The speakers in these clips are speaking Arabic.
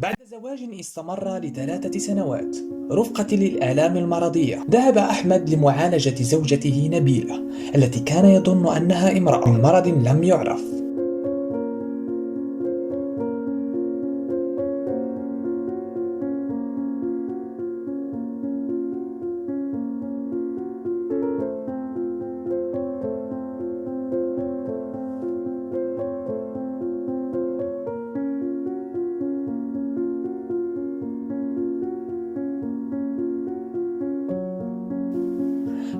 بعد زواج استمر ل3 سنوات رفقة للآلام المرضية، ذهب أحمد لمعالجة زوجته نبيلة التي كان يظن أنها امرأة من مرض لم يعرف.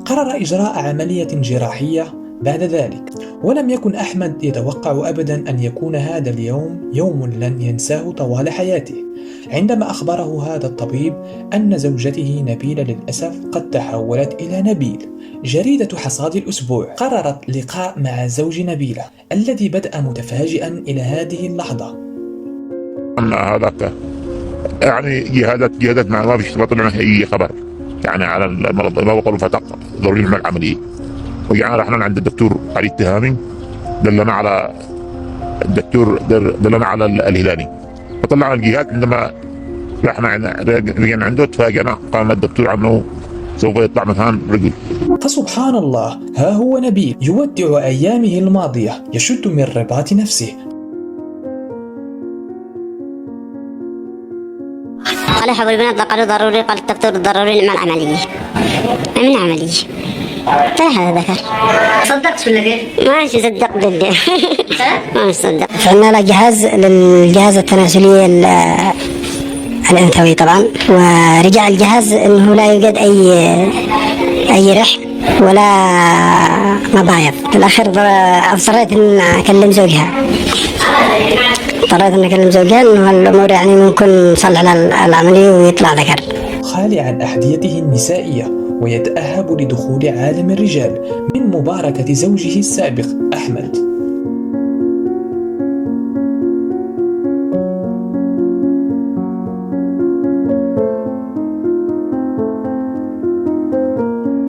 قرر إجراء عملية جراحية بعد ذلك، ولم يكن أحمد يتوقع أبدا أن يكون هذا اليوم يوم لن ينساه طوال حياته، عندما أخبره هذا الطبيب أن زوجته نبيلة للأسف قد تحولت إلى نبيل. جريدة حصاد الأسبوع قررت لقاء مع زوج نبيلة الذي بدأ متفاجئا إلى هذه اللحظة. أن هذاك يعني جهادات ما فيش طلع أي خبر يعني على المرض، ما بقولوا فتق ضروري نعمل عملية. وجينا رحنا عند الدكتور علي التهامي، دلنا على الدكتور دلنا على الهلالي، فطلعنا الجهات. عندما رحنا رجعنا عنده تفاجئنا، قام الدكتور عنه سوف يطلع مكان رجل. فسبحان الله، ها هو نبيل يودع أيامه الماضية، يشد من رباط نفسه. قال حول البنات قالوا ضروري، قال الدكتور ضروري نعمل عملية. من عملية؟ هذا ذكر. صدقت ولا كيف؟ ما صدق بالله. ما صدق. فعندنا له جهاز للجهاز التناسلي الأنثوي طبعا، ورجع الجهاز انه لا يوجد اي رحم ولا مبايض. في الاخر اضطريت ان اكلم زوجها، انه الامور يعني ممكن نصلح العملية ويطلع ذكر. خالي عن أحذيته النسائية ويتأهب لدخول عالم الرجال من مباركة زوجه السابق أحمد.